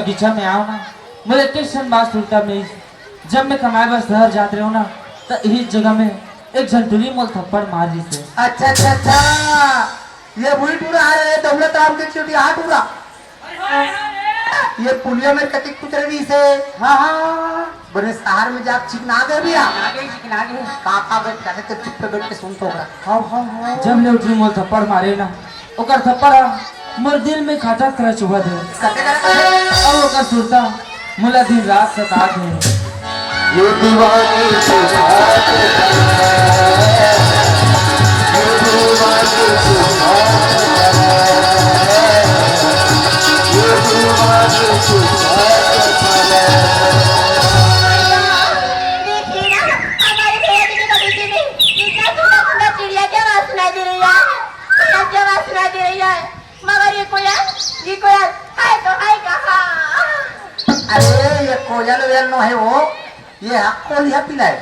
बगीचा में आओ ना मुझे टेंशन बात सुनता में जब मैं कमाए बस शहर जाते रहो ना तो इस जगह में एक झंटुली मोल थप्पड़ मार दी से। अच्छा अच्छा अच्छा ये बुरी टूरा है दौलत राम के छोटी हाथ टूरा ये पुलिया में कटिक कुछ रही से। हाँ हाँ बड़े शहर में जा चिकना गए भैया काका बैठ जाते तो चुप पे बैठ के सुनते होगा। हाँ हाँ हाँ जब ले उठी मोल थप्पड़ मारे ना ओकर थप्पड़ मोर दिल में खाटा कर चुभा दे और ओकर सुरता मुला दिन रात सता दे। ये दीवानी के साथ ये दीवानी के साथ ये दीवानी के साथ देखिए ना हमारे भैया जी के बगीचे में कितना सुंदर सुंदर चिड़िया की आवाज सुनाई दे रही है कोयल की आवाज सुनाई दे रही है मगर ये कोयल है तो है कहाँ। अरे ये कोयल वेल नो है वो ये कोलिया पिलाए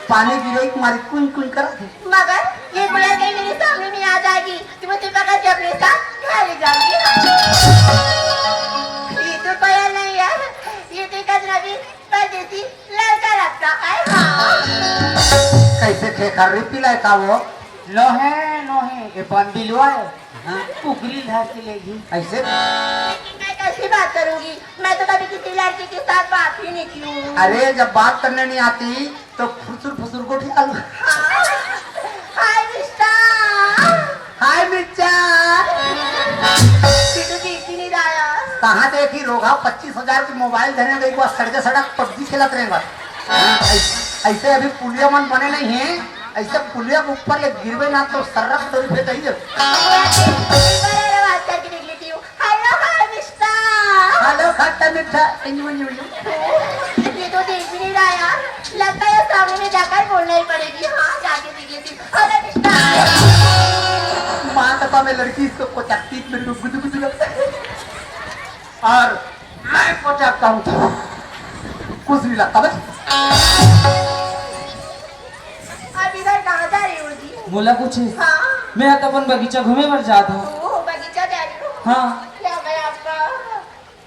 पानी पी रही तुम्हारी कुन कुन करा थी। मगर ये कोयल कहीं मेरे सामने में आ जाएगी तो मुझे पकड़ के अपने साथ घर ले जाऊंगी। ये तो कोयल नहीं है ये तो एक अजनबी परदेसी लड़का लगता है। हाँ कैसे थे खर्री पिलाए का वो लोहे ये बंदिलवा है पुकरी धर के लेगी ऐसे। मैं कैसी बात करूंगी मैं तो कभी किसी लड़की के साथ बात ही नहीं की हूँ। अरे जब बात करने नहीं आती तो फुसुर फुसुर को ठिका लो। हाय मिस्टर हाय मिर्चा तू देखी नहीं रहा कहाँ देखी रोगा 25,000 की मोबाइल देने गई बस सड़के सड़क पबजी खेलत रहेगा। ऐसे अभी पुलिया मन बने नहीं है ऐसे पुलिया के ऊपर ले गिरवे ना तो सर्रफ तो पे चाहिए। बात करके देख लेती हूँ। हेलो हाय मिस्टर हेलो खट्टा मीठा ये तो देख भी नहीं रहा यार लगता है सामने में जाकर बोलना ही पड़ेगी। हाँ जाके देख लेती हूँ। हेलो मिस्टर माँ तथा में लड़की इसको कोचकती में डुब गुद गुद लगता है और मैं कोचकता हूँ कुछ नहीं लगता बस। अब इधर कहाँ जा रही हो जी? बोला कुछ हाँ मैं तो अपन बगीचा घूमे पर जाता हूँ। ओह बगीचा जा रही हो। हाँ क्या मैं आपका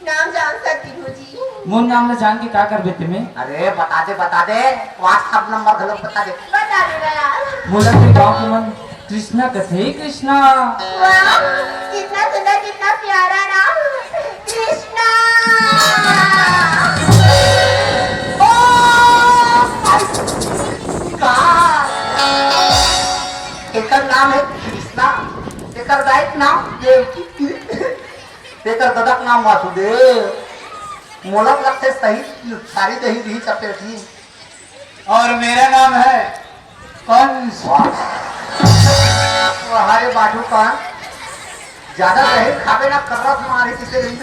नाम जान सकती हूँ जी? मोर नाम ले जान के का कर बेते में अरे बता दे व्हाट्सएप नंबर गलत बता दे। बता देना यार। बोला के गाँव के मन कृष्णा कथे कृष्णा। वाह कितना सुंदर कितना प्यारा नाम कृष्णा। एकर नाम है कृष्णा एकर दाइक नाम देवकी एकर ददक नाम वासुदेव मोलक लगते सही सारी दही दी चपटे थी और मेरा नाम है कंस। हमारे बाटू का ज्यादा दही खावे ना करत मारे किसे नहीं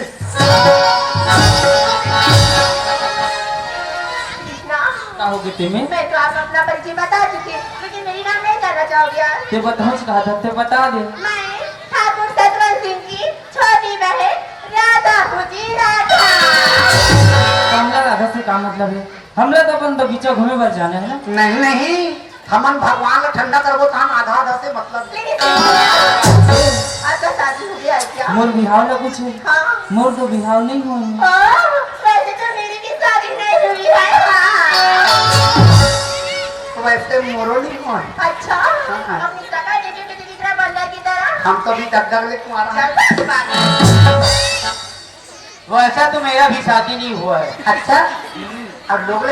कृष्णा का हो बेते में मैं तो आपको अपना परिचय बता चुकी हूँ लेकिन मेरी नाम नहीं जानना चाहोगे यार? ते बताओ कहा था ते बता दे। मैं ठाकुर सतवंत सिंह की छोटी बहन राधा जी राधा। कमला राधा से का मतलब है हमला तो अपन बगीचा घूमे पर जाने है ना। नहीं हमन भगवान का ठंडा करबो तो हम आधा आधा से मतलब लेकिन आपका शादी हो गया है क्या? मोर बिहाव ना कुछ है हाँ मोर तो बिहाव नहीं हुआ वैसे तो मेरी भी शादी नहीं हुई है। हाँ तो वैसे मोरो नहीं हो अच्छा अपनी टका देखे के दिख रहा बंदर की तरह। हम तो भी दगदग ले तुम्हारा है। चल बस बात। वैसा तो मेरा भी शादी नहीं हुआ है। अच्छा और लोग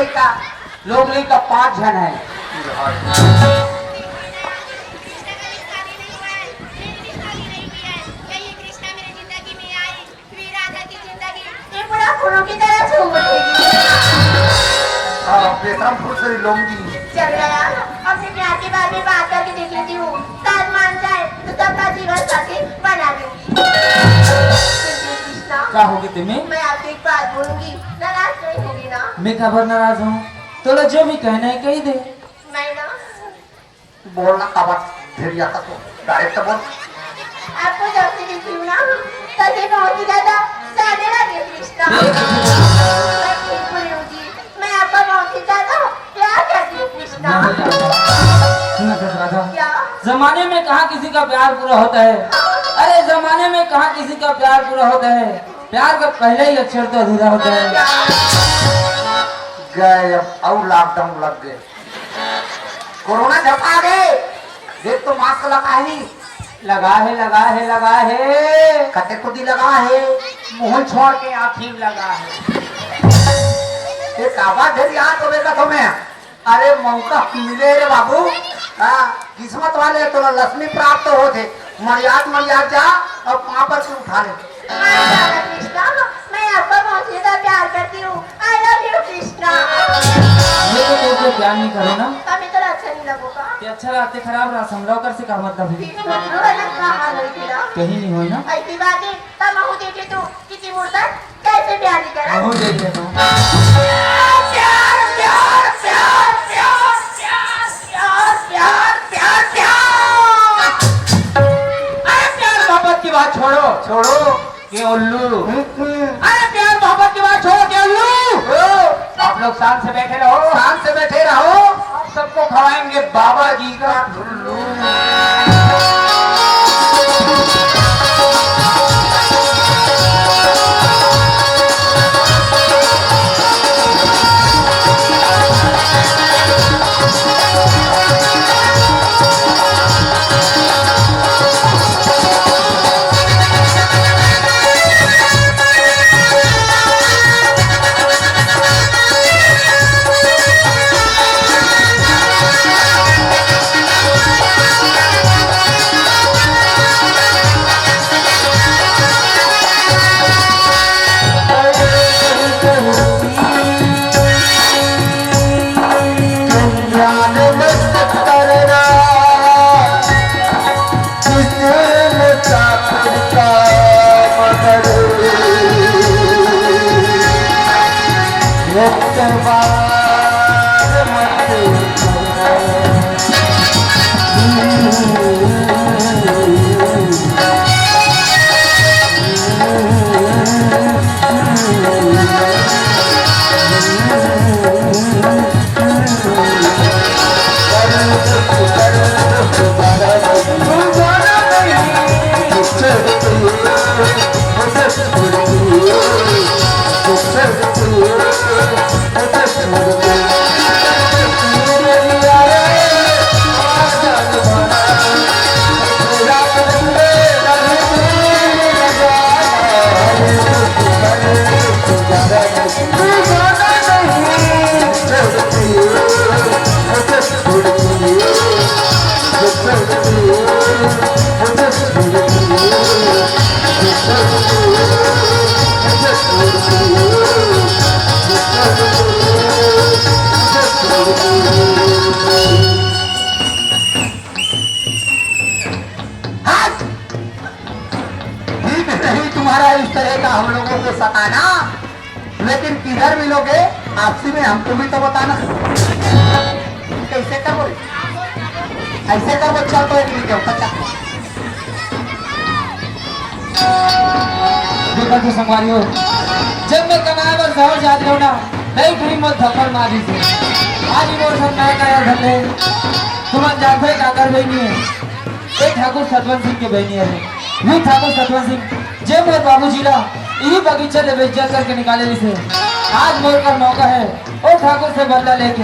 का 5 जन है। फूलों की तरह झूम उठेगी। बेशरम फूल से लूंगी। चल रहा अपने प्यार के बारे में बात करके देख लेती हूँ साथ मान जाए तो सबका जीवन साथी बना दूंगी। कृष्णा का होगी तुम्हें मैं आपसे एक बात बोलूंगी नाराज नहीं होगी ना? मैं खबर नाराज हूँ तो जो भी कहना है कही दे। मैं ना बोलना कब फिर जाता तो डायरेक्ट बोल। आपको जब से देखी हूँ ना तभी बहुत ही ज्यादा सादे लगे कृष्णा। मैं ठीक बोली हूँ जी मैं आपका बहुत ही ज्यादा प्यार करती हूँ कृष्णा। सुना राधा क्या? जमाने में कहाँ किसी का प्यार पूरा होता है। अरे जमाने में कहाँ किसी का प्यार पूरा होता है प्यार का पहले ही अक्षर तो अधूरा होता है। गए अब और लॉकडाउन लग गए, कोरोना जब आ गए, देख तो मास्क लगा ही, लगा है कते को दी लगा है, मुंह छोड़ के आँखी लगा है। एक आवाज है याद हो बेटा तुम्हें। अरे मौका मिले रे बाबू, हाँ किस्मत वाले तो लक्ष्मी प्राप्त हो थे, मर्याद जा और वहां पर से उठा ले। कृष्णा, मैं आपका बहुत ज्यादा प्यार करती हूँ। I love you Krishna. ये तो तुझे प्यार नहीं करो ना, तभी तो अच्छा नहीं लगेगा। कि अच्छा रहते खराब रहा समझाओ कर से का मतलब है, कहीं नहीं हो ना। ऐसी बात है तब महू देखे तो किसी मुर्दा कैसे प्यार नहीं करा। बहुत देख लेता हूँ। प्यार मोहब्बत की बात छोड़ो के उल्लू। अरे प्यार मोहब्बत की बात छोड़ो के उल्लू। आप लोग शांत से बैठे रहो, आप सबको खवाएंगे बाबा जी का धुल्लू। तुम्हारा इस तरह का हम लोगों को सताना, लेकिन किधर मिलोगे आपसी में हमको भी तो बताना। कैसे करो, ऐसे करो, चल तो एक लीजिए देखा तो संगवारी हो, जब मैं कमाए पर शहर जाती हूँ ना, नहीं फिर मत थप्पड़ मारी से आज ही मोर सब मैं काया धंधे तुम जानते का कर बहनी है। एक ठाकुर सतवंत सिंह के बहनी है, ये ठाकुर सतवंत सिंह जे मोर बाबूजी ला यही बगीचा ले बेइज्जत करके निकाले इसे। आज मोर का मौका है और ठाकुर से बदला लेके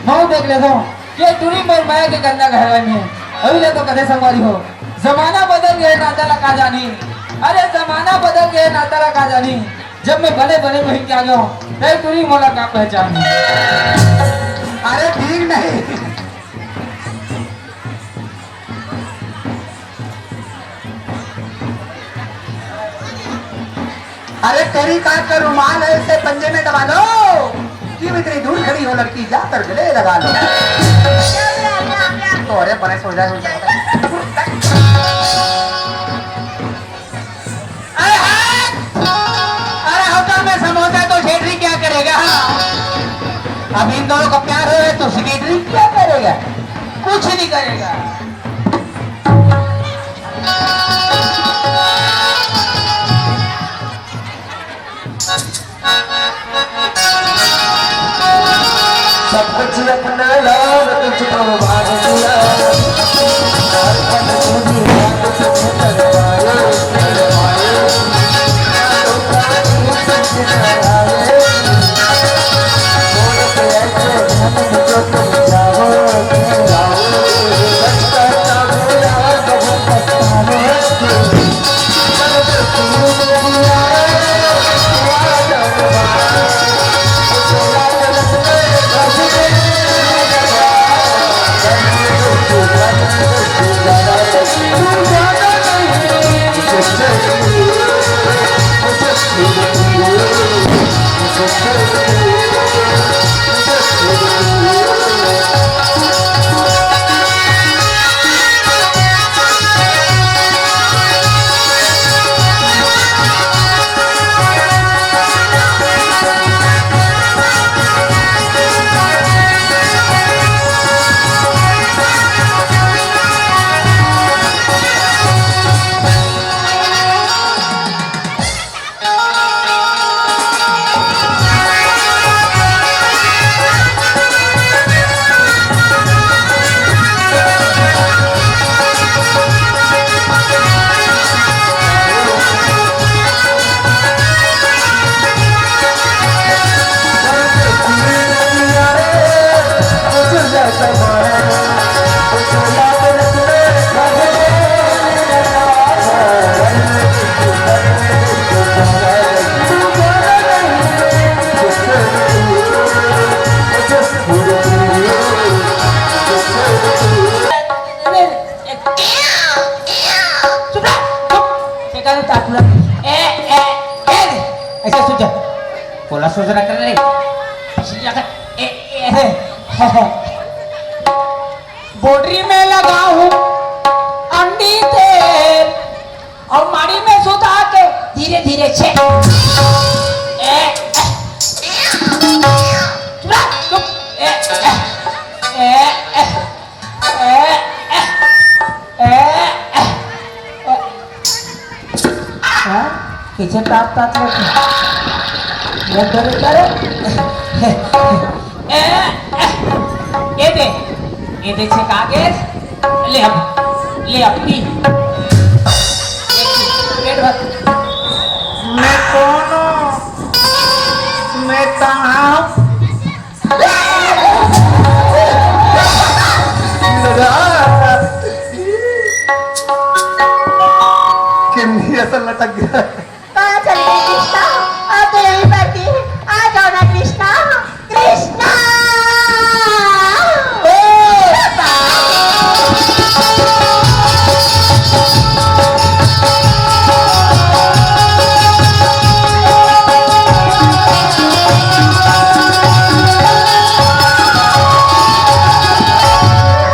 मैं देख लेता हूँ कि तुरी मोर माया के गंदा गहराई है। अभी ले तो कदे संगवारी हो, जमाना बदल गया नाता ला का जानी, अरे जमाना बदल गया नाता ला का जानी। जब मैं भले भले बहन के आ गया हूँ तय तुरी मोला का पहचान। अरे ठीक नहीं, अरे तेरी काट का रुमाल है इसे पंजे में दबा दो। क्यों इतनी दूर खड़ी हो लड़की, जा कर गले लगा लो। तो अरे बड़े सो जाए अरे होटल में समोसा तो सेक्रेटरी क्या करेगा। अब इन दोनों का प्यार हो तो सेक्रेटरी क्या करेगा, कुछ नहीं करेगा। सब कुछ अपना लाल तुझ पर भाग दिया, हर पल तुझी बात तुझे करवाए, करवाए, सोचना कर रहे बोटरी में लगा हूँ अंडी तेल और माड़ी में सुता के धीरे धीरे छे पीछे ताप ताप ये दे छे कागज ले अपनी मैं कौन हूँ? मैं कहाँ हूँ? किन्नी ऐसा लटक गया कहाँ चली गई कृष्णा? अब तो यहीं बैठी है। आ जाओ ना कृष्णा। कृष्णा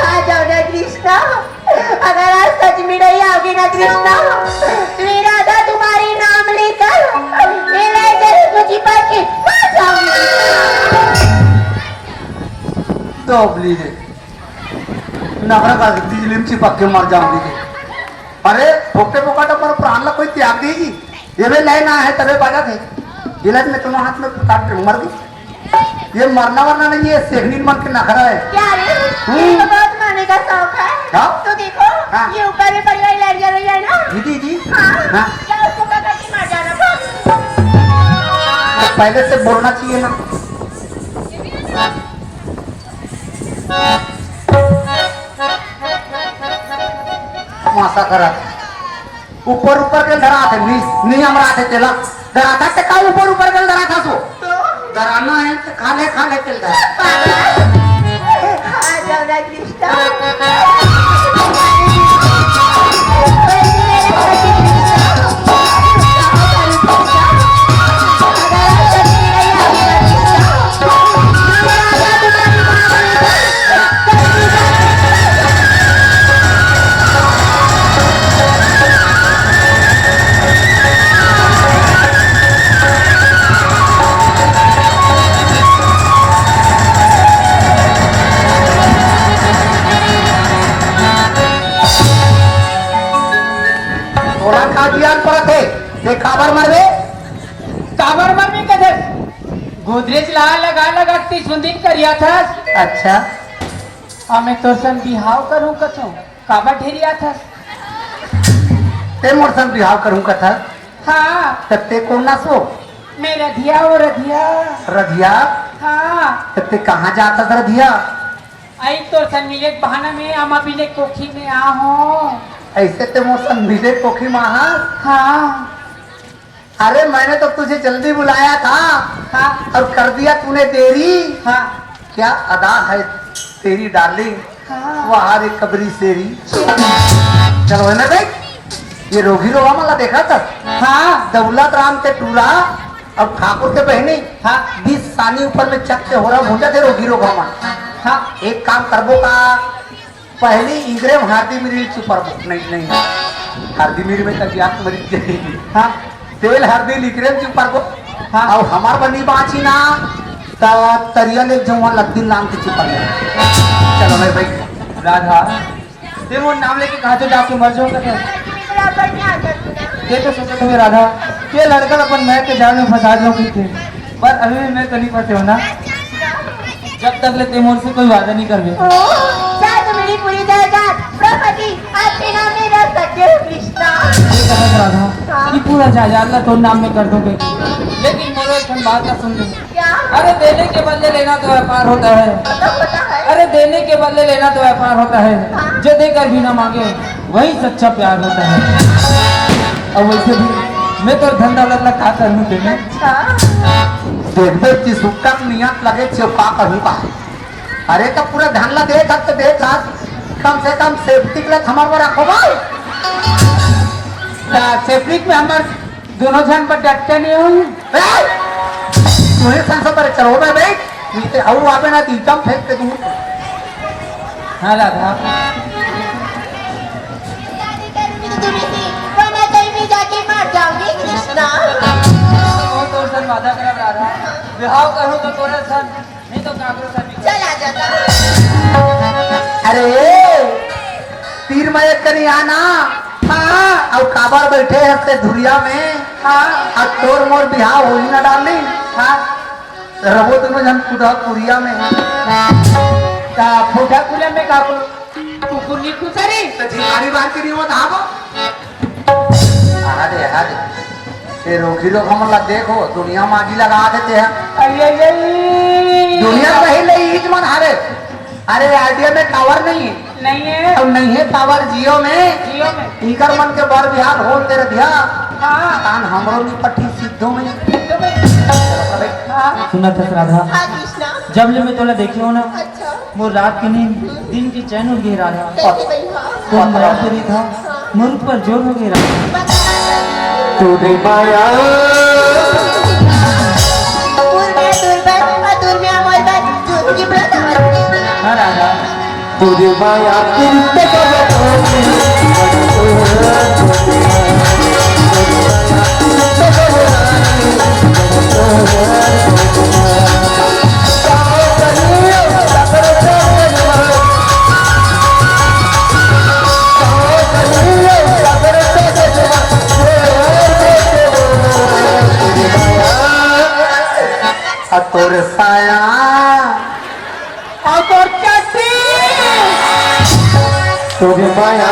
आ जाओ ना कृष्णा। अगर आज सच में नहीं आओगी ना कृष्णा, मेरी राधा तुम्हारी नाम लेकर तुझी पर के मर जाऊंगी। तो लीजिए नखरा कर बिजली में चिपक के मर जाऊंगी के। अरे फोके फोकाटा पर प्राण ला कोई त्याग देगी ये भी लेना है तबे बाजा थे गिलत में तुम्हारे हाथ में काट मर गई। ये मरना वरना नहीं है सेखनी मन के नखरा है। क्या रे? ये तो बहुत मारने का शौक है। हाँ? तो देखो हाँ? ये ऊपर में पड़ी हुई लड़कियां रही है ना। दीदी जी हाँ? हाँ? क्या उसको पकड़ के मार जाना? तो पहले से बोलना चाहिए ना। मासा करा ऊपर ऊपर के धरा थे नहीं हमरा थे चला धरा था ते का ऊपर ऊपर के धरा था सो डराना है तो खाले खाले चल रहा आ जाओ ना कृष्णा। थोड़ा खा दिया पड़ा थे ते काबर मरवे काबर मम्मी कदर गोदरेज ला लगा 30 दिन करिया था। अच्छा हमें तो सन बिहाव करूं कथो काबर ढेरिया था। ते मोर संग बिहाव करूं कथा हाँ तब ते कौन ना सो मैं रधिया वो रधिया। रधिया हाँ तब ते कहाँ जाता था रधिया आई तो सन मिले के बहाना में आमा पीने कोखी में आ हो। ऐसे ते मोर संग मिले कोखी महा। हाँ अरे मैंने तो तुझे जल्दी बुलाया था हाँ और कर दिया तूने देरी। हाँ क्या अदा है तेरी डार्लिंग हाँ वहां रे कबरी सेरी। चलो है ना भाई ये रोगी रोवा माला देखा था हाँ दौलत राम के टूरा और ठाकुर के बहनी हाँ 20 सानी ऊपर में चक के हो रहा भूजा थे रोगी रोगा मा। हाँ एक काम करबो का पहली इंग्रेम हार्दी मिरी सुपर नहीं हार्दी मिरी में तक याद मरी जाएगी। हाँ तेल हरदी लिखरे चुपर को हाँ। और हमार बनी बाची ना तरिया ले जवा लद्दी नाम के चुपर ले। चलो मैं भाई राधा ते वो नाम लेके कहा तो जाके मर जाओ कथो। बराबर में आ जा तू ना। ये तो सोचा तुम्हें राधा ये लड़का अपन मैं के जाल में फंसा दूंगी थे पर अभी भी मैं तो नहीं फंसे हो ना जब तक ले तेमोर से कोई वादा नहीं कर ओ, चाहे तो मेरी पूरी जायदाद प्रॉपर्टी आपके नाम में रख सकते हो कृष्णा। राधा ये पूरा जायदाद अल्लाह तो नाम में कर दोगे लेकिन मोरो एक बात का सुन ले। क्या? अरे देने के बदले लेना तो व्यापार होता है। तो होता है। अरे देने के बदले लेना तो व्यापार होता है। हाँ। जो देकर भी ना मांगे वही सच्चा प्यार होता है। और वैसे भी मैं तो धंधा लगा का करूँ तेने। अच्छा देख देख की सुक्का नियत लगे चौका करूँ का। अरे तो पूरा धान ला दे तो देख कम से कम सेफ्टी के लिए हमारे पर रखो भाई। सेफ्टिक में हमारे दोनों जन पर डटते नहीं हो। तुम्हें संसद पर चलो बे भाई नीचे आओ आवे ना तीकम फेंक के दूं हाँ राधा शादी करूंगी तो तुम्हें थी वरना कहीं भी जाके मर जाऊंगी कृष्णा वो तो सन वादा करब राधा विवाह करूं तो तोरे सन नहीं तो काकरो सन भी चल आ जाता अरे तीर मय करी आना हाँ अब काबर बैठे हफ्ते धुरिया में हाँ अब तोर मोर बिहार हो ही ना डालनी हाँ रहो दोनों जन खुदा कुरिया में ता फुटा कुले में काकरो कुकुनी कुसरी तो झिमारी बात करी हो धाबो आदे ये रोकी लोग हम ला देखो दुनिया में आगी लगा देते हैं दुनिया पहले ईद मन हारे अरे आइडिया में टावर नहीं है अब नहीं है टावर जियो में इकर मन के बर बिहार हो तेरे ध्या कान हमरो नी पट्टी सिद्धों में सुना था राधा हाँ कृष्णा जब ले मैं तोला देखे हो ना अच्छा वो रात की नींद दिन की चैन उड़ गई राधा कैसे भाई हाँ तो माया तेरी था मुल्क पर जोर हो गई राधा बता तूने माया दूर में अमोल बात दूर की ब्रता हाँ राधा तुझे माया तोर साया और चाची तुझे माया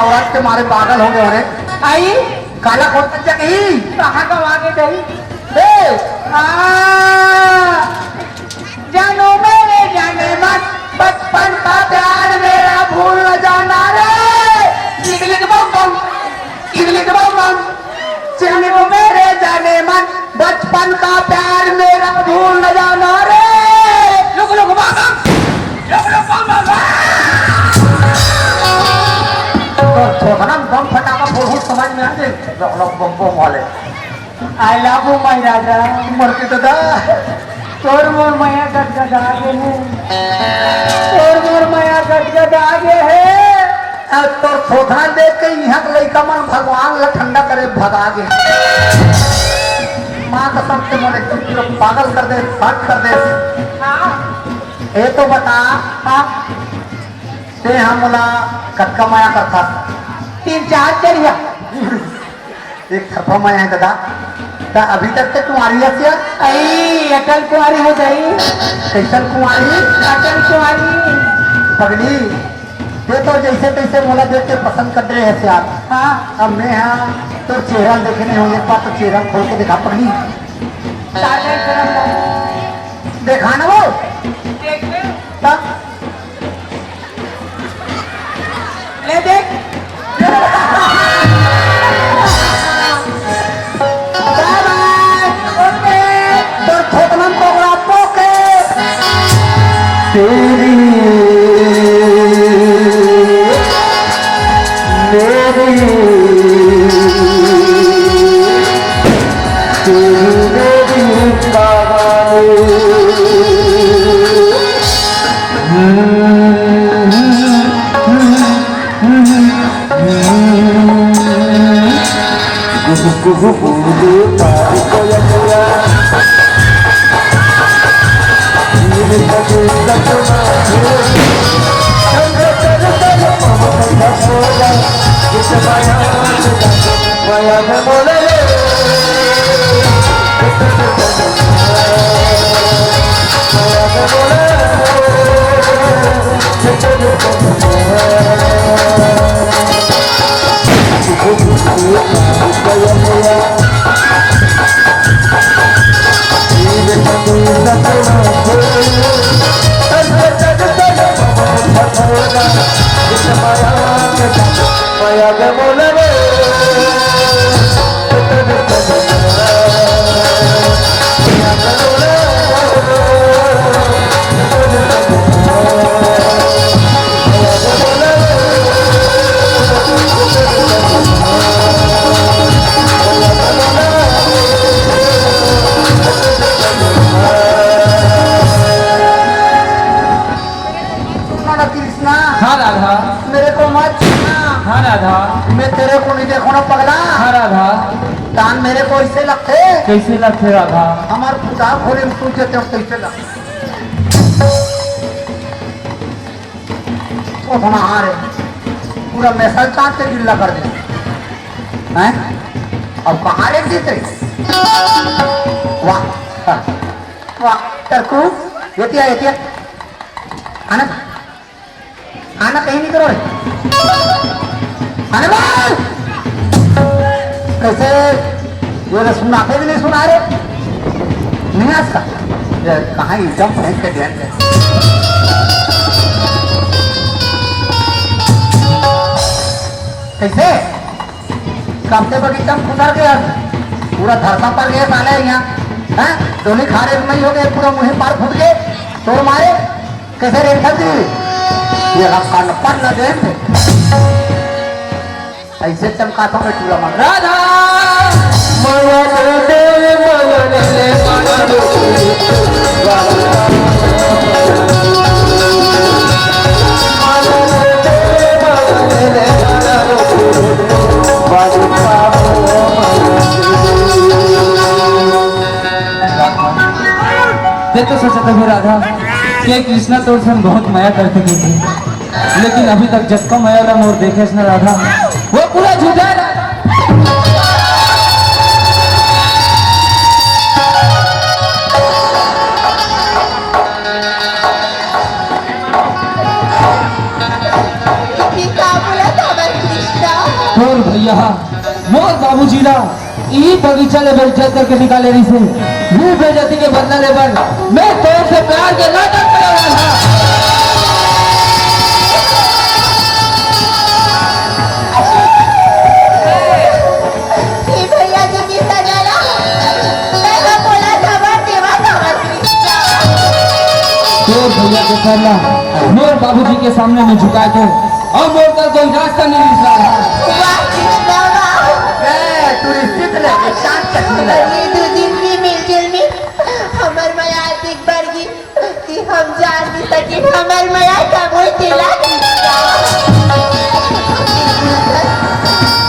औरत के मारे पागल हो गए उन्हें आई काला खोल जगही कहाँ का आगे गई जानो मेरे जाने मन बचपन का प्यार मेरा भूल न जाना रे इगलिक बम जानो मेरे जाने मन बचपन का प्यार मेरा भूल न जाना रे लुक छोटा बम फटाका फोड़ समझ में आ जाए बम वाले आई लव यू माय राजा मर के दादा तोर मोर माया गदगद आगे है तोर मोर माया गदगद आगे है तोर थोथना देख के यहाँ के लड़का मन भगवान ला ठंडा करे भगा गे माँ कसम से मोरे किलो पागल कर दे फट कर दे ये तो बता ते हमला कटका माया करता 3-4 चलिया एक थप्पा माया है दादा ता अभी तक ते कुंवारी है आई अटल कुमारी हो गई कैसन कुंवारी अटल कुमारी पगली ये तो जैसे तैसे मोला देख के पसंद कर रहे हैं सियार हाँ अब मैं हाँ तो चेहरा देखने हो एक बार तो चेहरा खोल के दिखा पगली सागर करम देखा ना वो देख ले तब ले देख तो ठोकनम कोगरा पोके तेरी मेरी तेरी मेरी बाबा कृष्णा हाँ राधा, मेरे को मत छूना। हाँ राधा, मैं तेरे को नहीं देखो ना पगला। हाँ राधा। कान मेरे को ऐसे लगते कैसे लगते राधा? हमार खुदा खोले में तुझे तो कैसे लगते ओ होना हारे पूरा मैसल चाट के गिल्ला कर दे हैं। अब कहाँ रे जीते वाह वाह तरकू ये आना आना कहीं नहीं करो आने बाल कैसे ये सुना भी नहीं सुना रे नहीं आज का ये कहाँ एकदम फेंक के ध्यान दे कैसे कामते बगीचा में उतर गया पूरा धरसा पर गया साले यहाँ हैं डोली खारे में ही हो गए पूरा मुँह पार फूट गए तोड़ मारे कैसे रेखा दी ये कान पर न दे ऐसे चमकाता में टूला मार राधा ये तो सोचा था राधा कि कृष्णा तो हम बहुत माया करते थे, लेकिन अभी तक जब माया ला मोर देखे ना राधा वो पूरा झूठा है राधा। मोर भैया मोर बाबूजी ला ई बगीचा ले बेइज्जत करके निकाले रही से वो बेइज्जती के बदला ले बन मैं तो से प्यार के नाटक कर रहा था। भैया जी की सजा ना मैं बोला था देवा तो भैया के सामने मोर बाबूजी के सामने में झुका के और मोर का कोई रास्ता नहीं दिख रहा था। हमर माया अधिक बढ़ गई कि हम जान नहीं सके हमर माया का बोल दिला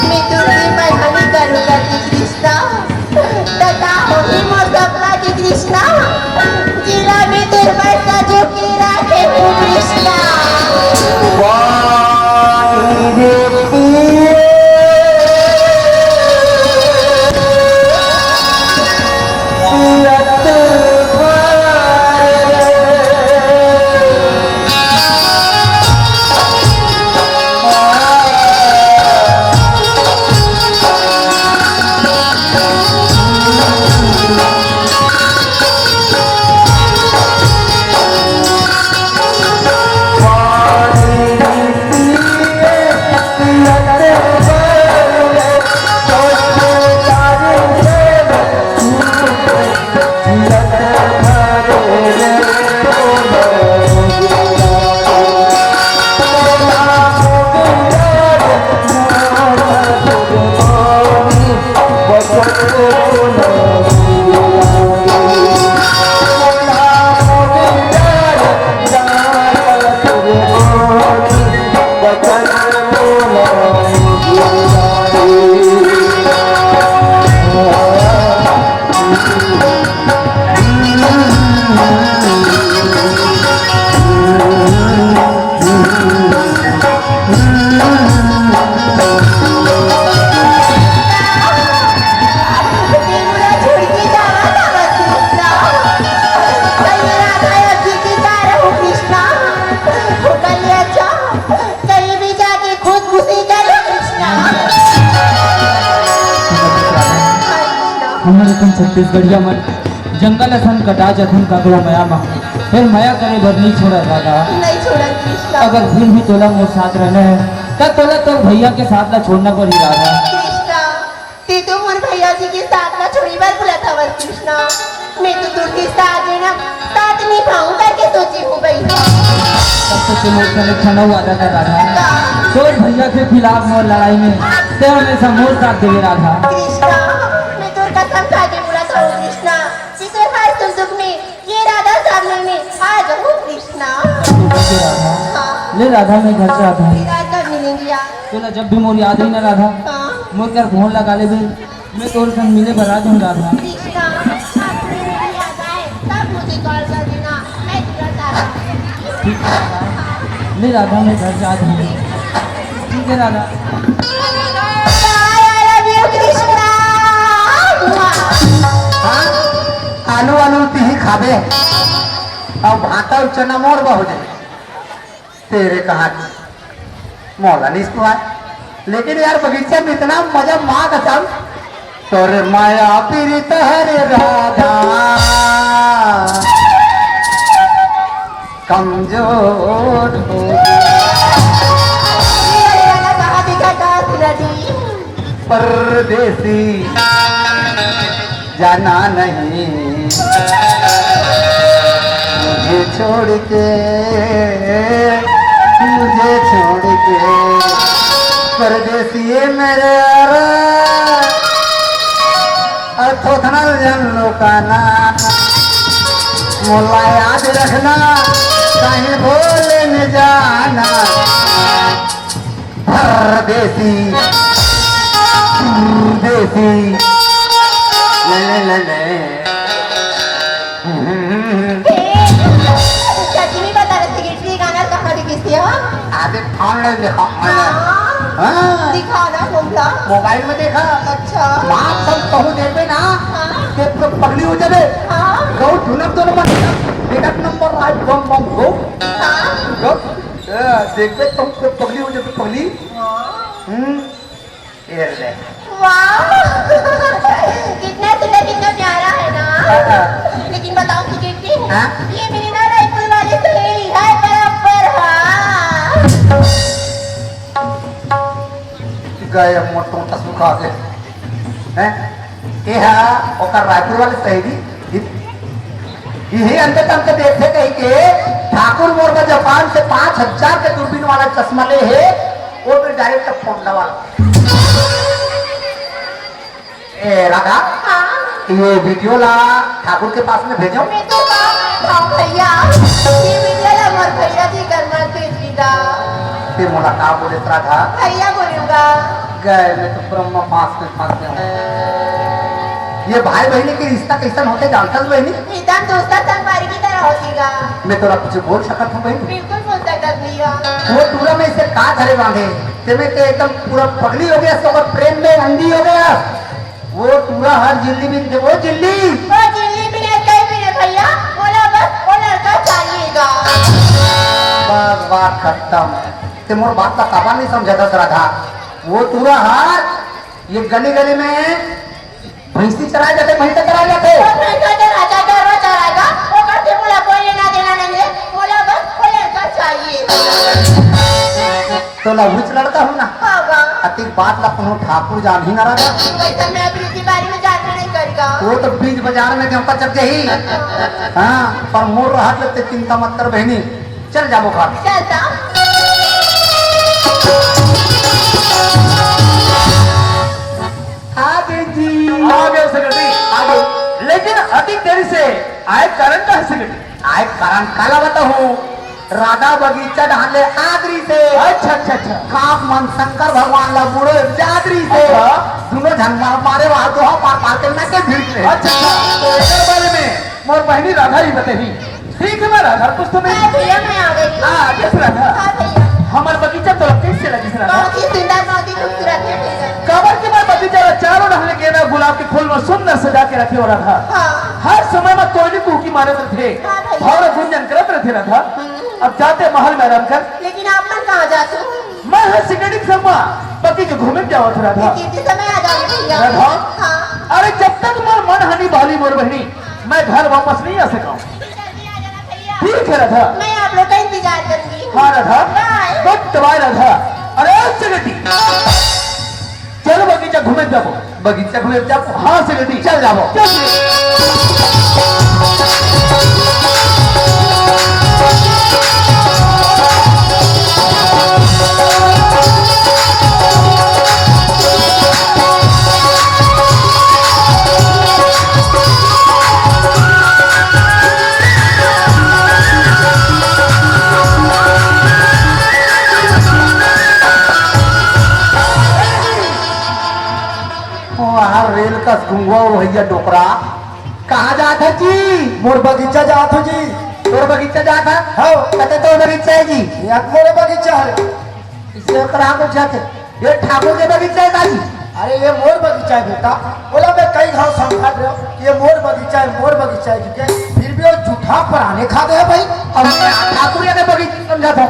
मैं तुझे मनमानी करूंगा कि कृष्णा तथा होगी मोर सपना की कृष्णा जिला में दुर्बल का जो की राखे कृष्णा हमारे तुम छत्तीसगढ़िया मन जंगल असन कटा जथन काकड़ा मया मा फिर मया करे बदली छोड़ा राधा। नहीं छोड़ा कृष्णा। अगर फिर भी तोला मोर साथ रहना है तब तोला तो भैया के साथ ना छोड़ना पड़ी राधा। कृष्णा ते तो मोर भैया जी के साथ ना छोड़ी बार बोला था वर कृष्णा। मैं तो तुझके साथ है ना साथ नहीं खाऊं करके सोची हूँ भाई। तब तो तुम मोर से खाना वादा कर राधा। तो भैया के खिलाफ मोर लड़ाई में ते हमेशा मोर साथ देवे राधा। कृष्णा मैं तो कसम खा के बोला था कृष्णा कि तो हर सुख दुख में ये राधा सामने में आ जाऊँ कृष्णा। तू कैसे राधा? हाँ ले राधा मैं घर से आता हूँ। फिर आज कब मिलेंगे यार? तोला जब भी मोर याद ही ना राधा हाँ मोर कर फोन लगा ले बे मैं तोर संग मिले बरा दूं राधा। कृष्णा आपने मुझे याद आए तब मुझे कॉल कर देना मैं तुरंत आ रहा। ठीक है राधा। ले राधा मैं घर से आता हूँ। ठीक है Radha. I love you Krishna. हाँ आलू आलू तीही खाबे अब भाटा चना मोर हो जाए तेरे कहा मौला नहीं इसको आए। लेकिन यार बगीचे में इतना मजा माँ का चल तोरे माया पीड़ित हरे राधा कमजोर हो ये गाना कहाँ देखा था सुरजी? परदेसी जाना नहीं मुझे छोड़ के परदेसी मेरे थोथनल जन लोकाना मोला याद रखना कहीं भूल न जाना परदेसी देसी चाची भी बता रहे थे कि ये गाना कहाँ देखी थी हाँ? आधे फोन ले देखा हाँ दिखा ना बोला। मोबाइल में देखा अच्छा बात सब कहूँ देवे ना हाँ के पगली हो जावे हाँ गौ धुनक दोनों मन बेटा नंबर राइट बम बम गो हाँ गो देखबे तुम पगली हो जावे पगली ये ले वाह कितना सुंदर कितना प्यारा है ना। लेकिन बताओ कि कीर्ति हाँ? ये मेरी ना रायपुर वाले से है बराबर हाँ। गए मोटो तसुखा के हैं ये है ओकर रायपुर वाले सहेली यही अंत तक देखे कही के ठाकुर मोर का जापान से 5000 के दूरबीन वाला चश्मा ले है वो भी डायरेक्ट फोन वाला ए राधा हाँ ये वीडियो ला ठाकुर के पास में भेजो। मैं तो था भैया ये वीडियो ला मोर भैया जी घर में भेज दीदा। फिर मुलाकात बोले राधा भैया बोलूंगा गए मैं तो ब्रह्म पास में फंस गया। ये भाई बहनी के रिश्ता कैसा होते जानता है बहनी? एकदम दोस्ता संगवारी की तरह होतीगा। मैं तोरा कुछ बोल सकता हूँ बहनी? बिल्कुल बोल सकता भैया। वो पूरा में इसे का धरे बांधे तेरे तो एकदम पूरा पगली हो गया तो प्रेम में अंधी हो गया वो पूरा हर जिल्ली भी वो जिल्ली भी नहीं कहीं भी नहीं भैया बोला बस वो लड़का चाहिएगा। बस बात खत्म ते मोर बात का काबा नहीं समझा था राधा वो पूरा हार ये गली गली में भैंसी चराए जाते भैंसा चराए जाते वो लड़का तो राजा डरवा चढ़ाएगा वो करते बोला कोई लेना देना नहीं है बोला बस वो लड़का चाहिए। तो लहुच लड़का हूँ ना होगा अति बात ला कोनो ठाकुर जान ही ना रहा वैसे मैं अपनी के बारे में जानना नहीं करेगा। वो तो बीच बाजार में गेहूं चढ़ ही हाँ पर मोर रहा तो चिंता मत कर बहनी चल जाबो घर चलता आ गई जी आ गए सेक्रेटरी आ गए लेकिन अधिक देरी से आए कारण का है सेक्रेटरी? आए कारण काला बताऊं राधा बगीचा ढाले आदरी से अच्छा अच्छा अच्छा काप मन शंकर भगवान ला बुढ़े जादरी से दोनों झंडा मारे वहां तो पार पार के ना के भीड़ ले अच्छा अच्छा तो एक बारे में मोर बहनी राधा ही बताई ठीक है मैं राधा कुछ तो मैं भैया मैं आ गई। हाँ कैसे राधा हाँ भैया हमारे बगीचा तो कैसे लगी से राधा? बहुत ही सुंदर बहुत ही खूबसूरत है भैया। कबर के बाद बगीचा चारों ढहने के ना गुलाब के फूल में सुंदर सजा के रखे हो रहा था। हाँ हर समय में कोयली कुकी मारे थे हाँ भैया। और गुंजन करत रहे थे राधा। अब जाते महल में आराम कर लेकिन आप मन कहाँ जाते हो? मैं है सिकड़ी सम्मा पति के घूमे जाओ था राधा। कितने समय आ जाओगे भैया? राधा? हाँ अरे जब तक मन हनी बाली मोर बहनी मैं घर वापस नहीं आ सका हूँ। जल्दी आ जाना भैया। ठीक है राधा। मैं आप लोग का इंतजार करूंगी। हाँ Radha. Bye. Goodbye Radha. अरे सेक्रेटरी चलो बगीचा घूमे जाओ। बगीचा घूमे जाओ। हाँ सेक्रेटरी चल जाओ। रेल का घुंगवा भैया डोकरा कहाँ जाता जी? मोर बगीचा जात हो जी। तोर बगीचा जाता हो कहते तो बगीचा है जी। यहाँ मोरे बगीचा है। इसे कहाँ को जाते ये ठाकुर के बगीचा है का जी? अरे ये मोर बगीचा है बेटा। बोला मैं कई घाव समझा रहे हो कि ये मोर बगीचा है, मोर बगीचा है, ठीक है? फिर भी वो झूठा पराने खा गए भाई। अब ठाकुर के बगीचा समझा था।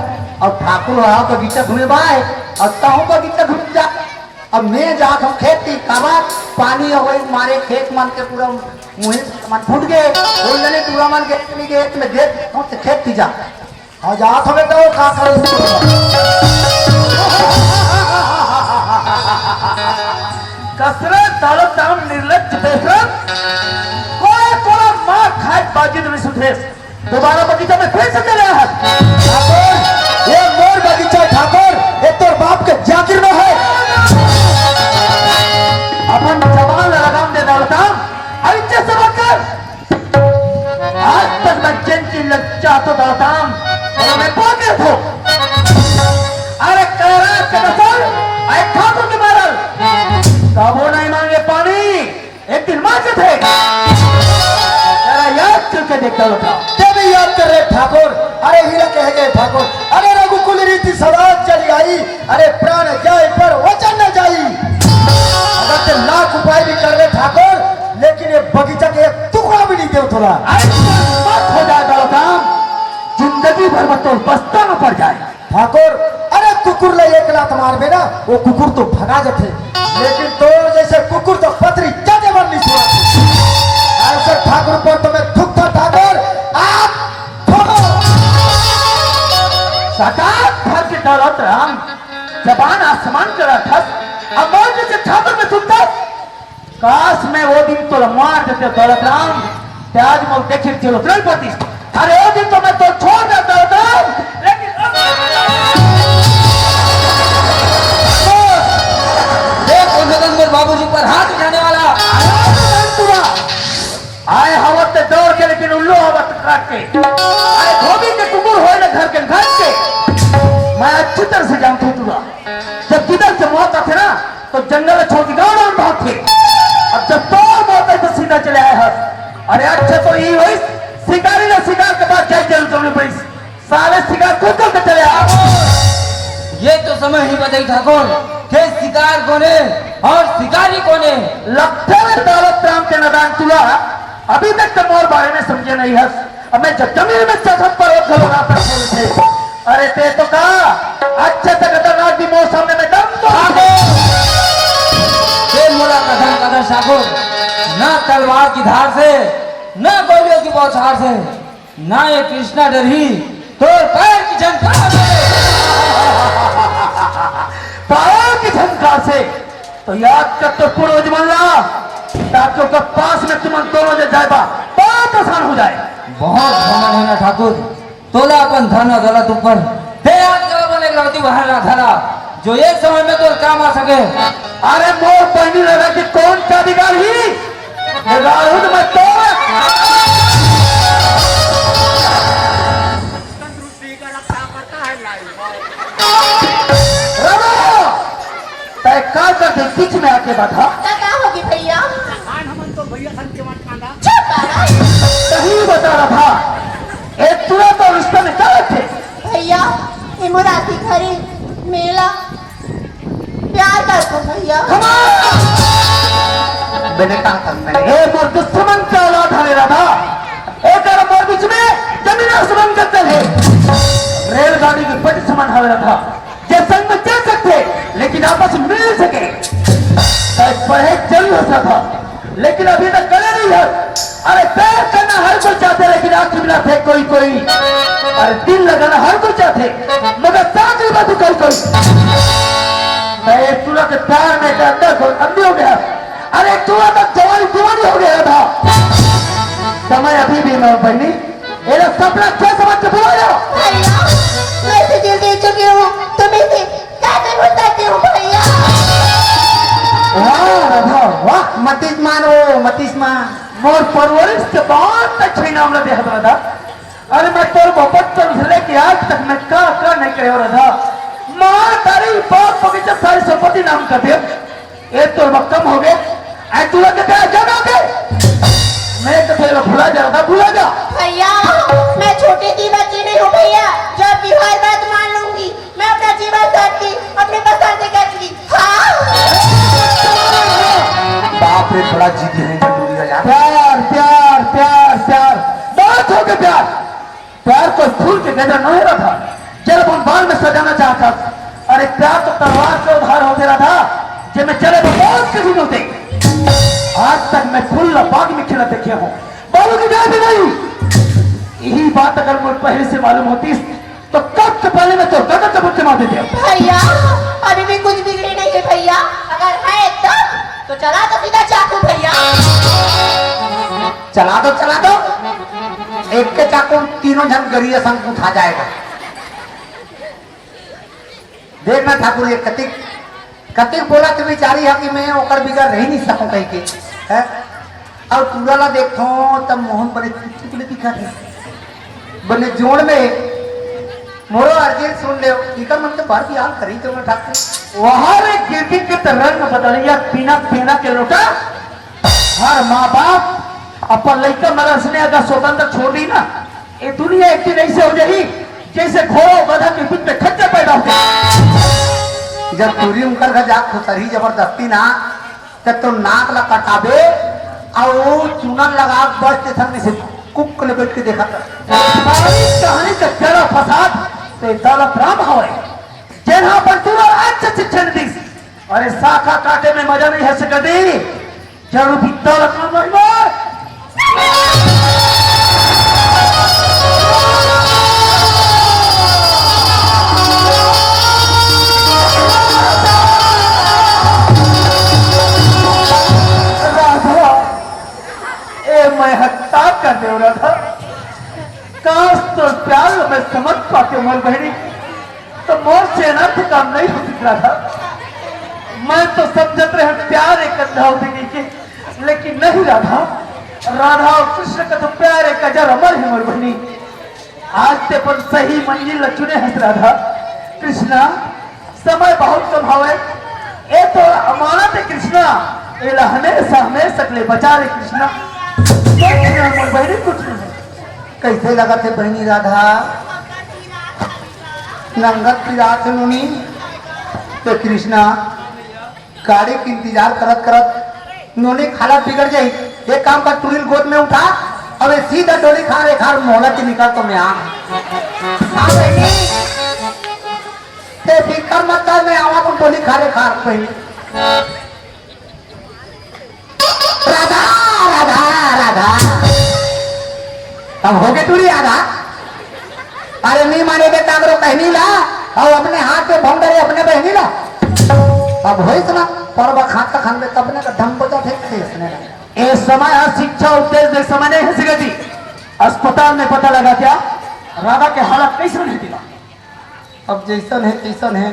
अब ठाकुर वहाँ बगीचा घूमे बाय और ताऊ बगीचा घूम जा। अब मैं जात हूँ खेती काबा पानी हो गई मारे खेत मन के पूरा मुँह मन फूट गए बोल जने पूरा मन के में देख कौन से खेत थी जा। हाँ जात हो बेटा वो का करो। कसरत दौलत दाम निर्लज बेफरत कोई कोड़ा मार खाए बाजिद नहीं सुधेस दोबारा बगीचा में फिर से चले है। ठाकुर ये मोर बगीचा है ठाकुर, ये तोर बाप के जागीर में है। अपन जवान लगाम दे दौलताम ऐसे समझकर आज तक मैं जिन की लज्जा तो दौलताम और मैं पहुंचे थे। अरे कहरा के नसल आए ठाकुर के मारल कबो नहीं मांगे पानी एक दिन मांगे थे। जरा याद करके देख दौलताम भी याद कर रहे ठाकुर। अरे हीरा कह गए ठाकुर, अरे रघुकुल रीति सदा चली आई, अरे प्राण जाए पर वचन न जाई। अगर ते लाख उपाय भी कर रहे ठाकुर लेकिन ये बगीचा के एक टुकड़ा भी नहीं दे थोड़ा। मत हो जाए दौलताम जिंदगी भर में तो बस्ता न पड़ जाए। ठाकुर अरे कुकुर ले एक लात मार बे ना वो कुकुर तो भगा जाते, लेकिन तो जैसे कुकुर तो पथरी जाने मन नहीं छोड़ा। ऐसे ठाकुर पर तो मैं थुक था ठाकुर आप ठोको। सटाक भर के दौलत राम जबान आसमान का रखस अब मौज से ठाकुर में सुनता। काश मैं वो दिन तो मार देते दौलत राम त्याज मोल देखे चलो नहीं पड़ती। अरे वो दिन तो मैं तो छोड़ देता दौलत राम लेकिन देख बाबूजी पर हाथ उठाने वाला आए हवत दौड़ के लेकिन उल्लू हवत काट के अरे धोबी के कुकुर हो ना घर के घर के मैं अच्छी तरह से जानता हूँ तुरा। जब किधर से मौत आते ना तो जंगल में छोड़ के गाँव में भाग थे। अब जब तो मौत आई तो सीधा चले आए हस। अरे अच्छा तो यही हुई शिकारी ने शिकार के बाद जाए जरूर चलने पड़ी साले शिकार खुद करके चले आए। ये तो समझ नहीं बताई ठाकुर के शिकार कोने और शिकारी कोने। लगते में दौलत राम के नदान तुला अभी तक तो मोर बारे में समझे नहीं हस। अब मैं जब जमीन में चढ़त पर लगाकर थे अरे ते तो कहा अच्छे से खतरनाक भी मोर सामने में दम तो मोला कथन कथन ठाकुर न तलवार की धार से न गोलियों की बौछार से न ये कृष्णा डरी तो पैर की झंकार से। पैर की झंकार से तो याद कर तो पूर्वज मल्ला ताकि उसके पास में तुम दोनों से जाएगा बहुत आसान हो जाए। बहुत घमंड है ना ठाकुर तोला अपन धन और दौलत ऊपर दे आज कल बने लड़ती बाहर ना धरा जो एक समय में तो काम आ सके। अरे मोर पहनी लगा कि कौन सा अधिकार ही राहुल में तो तय का करके बीच में आके बैठा क्या होगी भैया? चुप बाबा। सही बता रहा था एक तुरंत और रिश्ते में क्या थे भैया ये मुरादी खरी मेला प्यार करते भैया। मैंने कहा था मैंने मोर दुश्मन का औलाद हरे रहा था एक और मोर बीच में जमीन आसमान करते थे रेलगाड़ी की बड़ी समान हवे रहा था जे संग में चल सकते लेकिन आपस में मिल सके पढ़े चल हंसा था, लेकिन अभी तक करे नहीं है। अरे प्यार करना हर कोई चाहते, लेकिन आंख मिला थे कोई कोई। अरे दिल लगाना हर कोई चाहते, मगर साथ में तू कोई कोई। मैं तुला के प्यार में के अंदर अंधी हो गया। अरे तुला तक जवानी दीवानी हो गया था। समय अभी भी मैं बहनी, मेरा सपना क्या समझ के बुलाया? भैया मैं तो दिल दे चुकी हूँ, तुम इसे कैसे भूल सकते हो भैया? वाह राधा वाह, मतीस मानो मतीस मान मोर परवरिश के बहुत अच्छी नाम लगे है राधा। अरे मैं तोर बचपन से लेके आज तक मैं का नहीं करे राधा। मार तारी बाप बगीचा सारी संपत्ति नाम कर दे, ये तो कम हो गए। ऐ तू लगे क्या जगह मैं तो तेरे भुला जा रहा, भुला जा। भैया मैं छोटी सी बच्ची नहीं हूँ भैया, जब भी हर बात मान लूंगी। मैं अपना जीवन साथी अपने पसंद से करूंगी। हाँ बाप रे बड़ा जिद है जरूरी है यार। प्यार प्यार प्यार प्यार बात हो के प्यार। प्यार को फूल के गजर नहीं रहा था, जब उन बाल में सजाना चाहता। अरे प्यार तो तलवार से उधार होते रहा था, जब मैं चले बहुत कभी होते। आज तक मैं फुल बाग में खिला देखे हूँ, बालों की गाय भी नहीं। यही बात अगर मुझे पहले से मालूम होती तो कब के पहले में तो गदर चबूत से मार देते। भैया अभी भी कुछ बिगड़ी नहीं है भैया, अगर है तो चला तो सीधा चाकू भैया। चला दो एक के चाकू तीनों जन गरिया संग उठा जाएगा। देखना ठाकुर ये कतिक कतिक बोला तो बेचारी है कि मैं ओकर बिगड़ रही नहीं सकूं कहीं के है। और तुरला देखो तब मोहन बने चिपले दिखा थे बने जोड़ में मोरो अर्जेंट सुन ले इकर मन के बाहर की हाल करी तो मैं ठाकुर वहां में गिरगिट के तरंग बदलिया पीना पीना के लोटा। हर माँ बाप अपन लड़का मरसने अगर स्वतंत्र छोड़ दी ना, ये दुनिया एक दिन ऐसे हो जाएगी जैसे घोड़ा गधा के बीच में खच्चर पैदा होते। जब तुरी उनकर घर जा खुसरी जबरदस्ती ना तब तो नाक ला कटाबे और चूनन लगा बस स्टेशन में से कुक ले बैठ के देखा था। सारी कहानी का जरा फसाद तो दौलत राम हवे जहाँ पर तू अच्छा शिक्षण दी। अरे शाखा काटे में मजा नहीं है सकती, जरूर भी दौलत राम नहीं। मैं हत्या कर दे रहा था, काश तो प्यार मैं समझ पाते उमर बहनी तो मोर से अनर्थ काम नहीं हो सक रहा था। मैं तो समझत रहे प्यार एक कंधा होती के, लेकिन नहीं राधा। राधा और कृष्ण का तो प्यार एक अजर अमर है उमर बहनी। आज ते पर सही मंजिल चुने हंस राधा। कृष्णा समय बहुत कम हवे, ये तो अमानत है कृष्णा, ये हमेशा हमेशा सकले बचा रे कृष्णा। बहनी कुछ नहीं कैसे लगा थे बहनी राधा नंगत की रात मुनि तो कृष्णा गाड़ी के इंतजार करत करत नोने खाला बिगड़ जाई। एक काम का तुरिल गोद में उठा अब सीधा डोली खा रे खार मोहला के निकाल तो मैं आ बहनी ते फिकर मत कर, मैं आवा को डोली खा रे खार बहनी। राधा राधा राधा अब हो गए तुरी राधा। अरे नहीं मानेगे तागरो कहनी ला और अपने हाथ पे भौंडरे अपने बहनी ला। अब हो इतना पर्व खाता खान में तब ने का धम बजा थे इसने ये समय शिक्षा उपदेश दे समय नहीं है सिगती। अस्पताल में पता लगा क्या राधा के हालत कैसे नहीं दिला। अब जैसन है तैसन है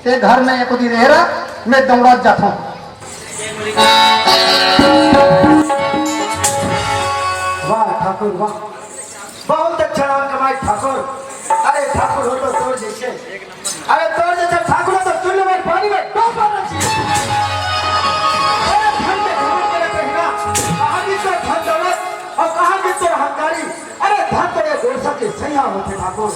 ते घर में एक दिन रह रहा मैं दौड़ा जाता हूँ। वाह ठाकुर वाह, बहुत अच्छा नाम कमाई ठाकुर। अरे ठाकुर हो तो तोड़ जैसे, अरे तोड़ जैसे ठाकुर हो तो चूल्हे में पानी में डूब मारना चाहिए। अरे धन में घमंड करे कहना, कहाँ की तो धन दौलत और कहाँ की तो अहंकारी। अरे धन तो ये गोरसा के सैया होते ठाकुर।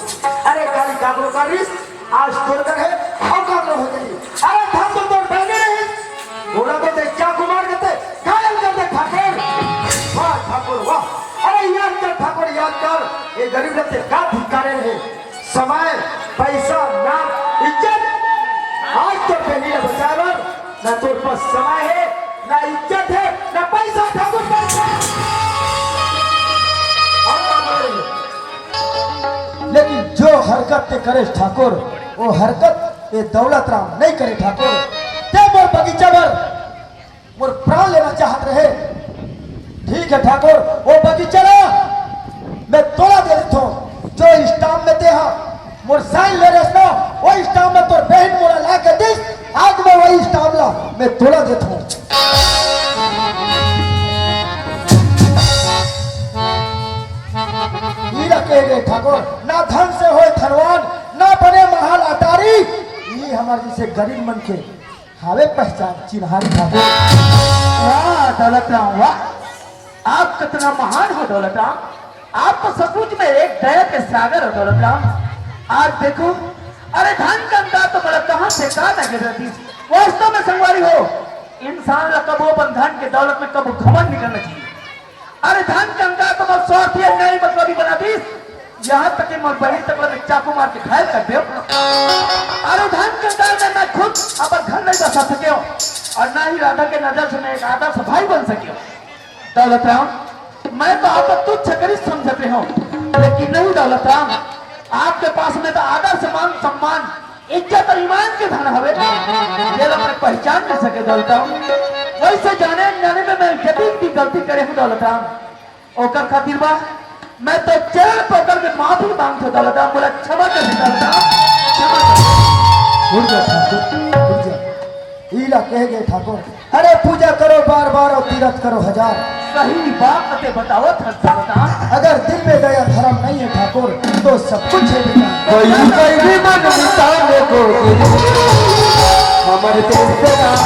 अरे काली कागरों का रिस आज तोड़कर है और कागरों हो गई। अरे धन तो तोड़ पहले नहीं, घोड़ा तो देख क्या कुमार करते घायल करते ठाकुर। वाह ठाकुर वाह, अरे याद कर ठाकुर याद कर, ये गरीब लोग से क्या धिक्कारे हैं। समय पैसा नाम इज्जत आज तो पहली बचावर न तो पास समय है ना इज्जत है ना पैसा ठाकुर पैसा। और क्या बोलेंगे? लेकिन जो हरकत ते करे ठाकुर वो हरकत ये दौलत राम नहीं करे ठाकुर। ते मोर बगीचा पर मोर प्राण लेना चाहत रहे। ठीक है ठाकुर वो बगीचा ला मैं तोला दे देता हूँ। जो स्टाम्प में दे हाँ मोर साइन ले रहा वो स्टाम्प में तोर बहन मोरा ला के दिस आज मैं वही स्टाम्प ला मैं तोला देता हूँ। कहे गए ठाकुर ना धन से हो धनवान ना बने महाल अटारी ये हमारे जैसे गरीब मन के हावे पहचान चिन्हारी ठाकुर। वाह दौलत राम वाह, आप कितना महान हो दौलत राम। आप तो सचमुच में एक दया के सागर हो दौलत राम। आज देखो अरे धन का अंदाज तो बड़ा कहां से कहां तक रहती वास्तव में संगवारी हो इंसान का कबो बंधन के दौलत में कबो घमंड निकलना चाहिए। अरे धन का अंदाज तो बस स्वार्थी है नहीं मतलब बना दी यहाँ तक कि मोर बहन तक चाकू मार के घायल कर दो। अरे धन के अंदाज में मैं खुद अपन घर नहीं बसा सके हो और ना ही राधा के नजर से मैं एक आदर्श भाई बन सके हो। दौलत राम मैं तो आपको तुच्छ करी समझते हो लेकिन नहीं दौलत राम आपके पास में तो आदर सम्मान सम्मान इज्जत और ईमान के धन हवे ये लोग पहचान नहीं सके दौलत राम। वैसे जाने जाने में मैं कभी भी गलती करे हूँ दौलत राम ओकर खातिर बा मैं तो चरण पकड़ के माफी मांगता दौलत राम बोला क्षमा कर दौलत राम क्षमा कर। उठ जा ठाकुर उठ जा। ईला कह गए ठाकुर अरे पूजा करो बार बार और तीरथ करो हजार। सही बात अते बताओ दौलत राम। अगर दिल में दया धर्म नहीं है ठाकुर तो सब कुछ है बेटा। कोई मन मिटाने को हमारे देश के नाम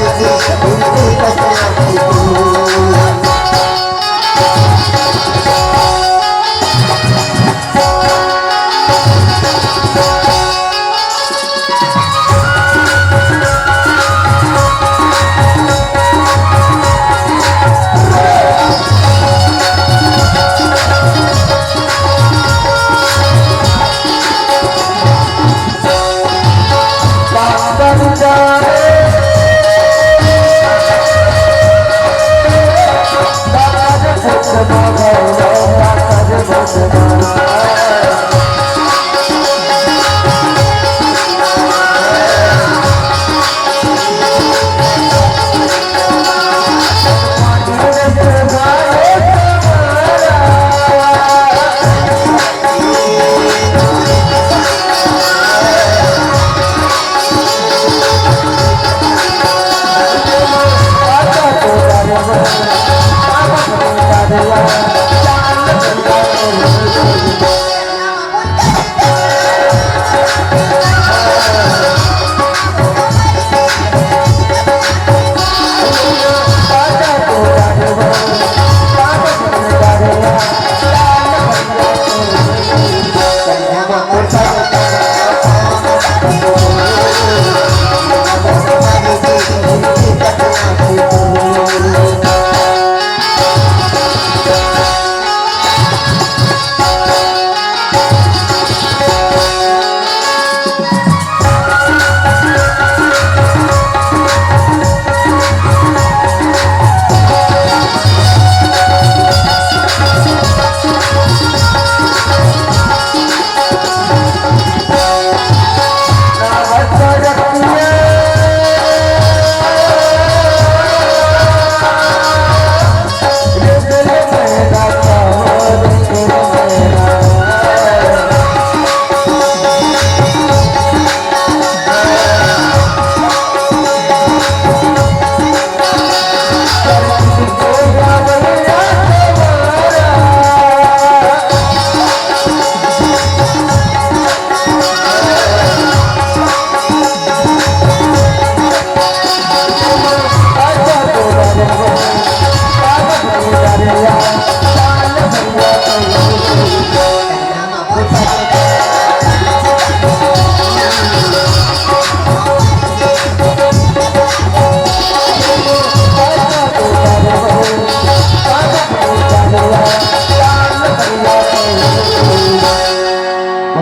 Thank you.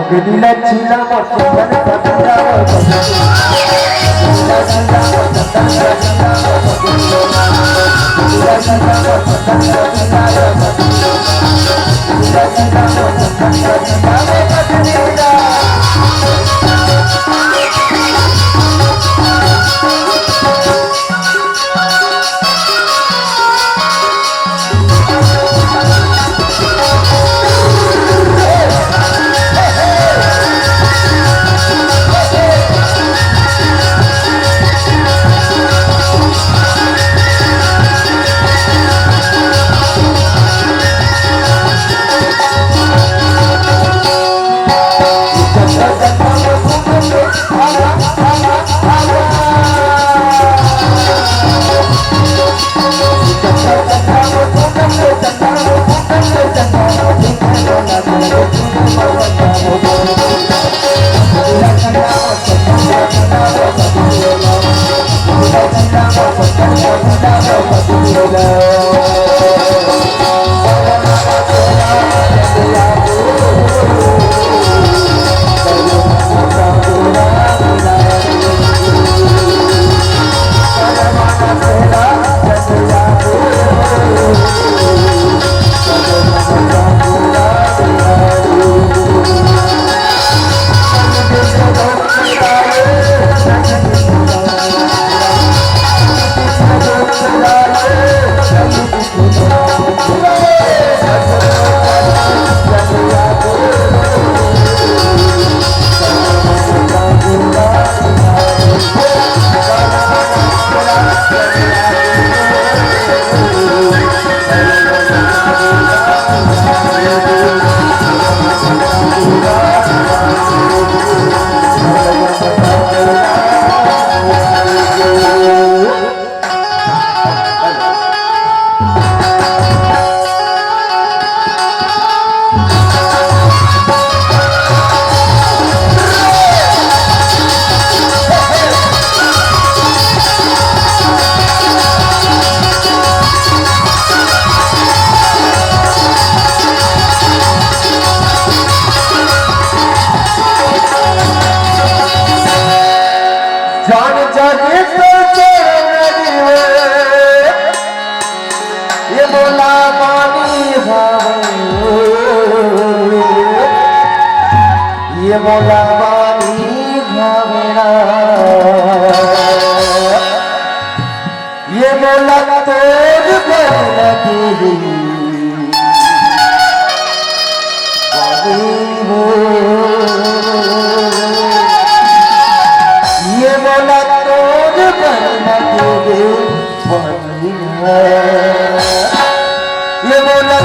पगडीला चिला मोठ्यानं पगडावं ये बोला वाली घावना ये बोला तोड़ लगी ये बोला तोड़ लगी ये बोला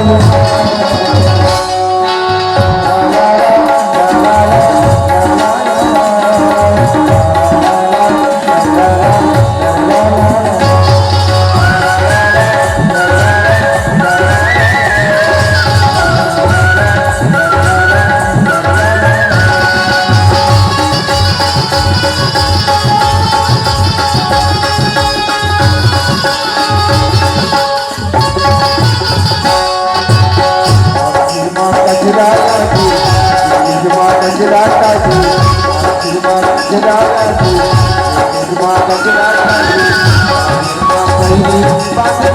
Thank you. गजराता जी माँ गजराता जी माँ गजराता जी माँ कहीं बात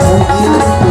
Thank you.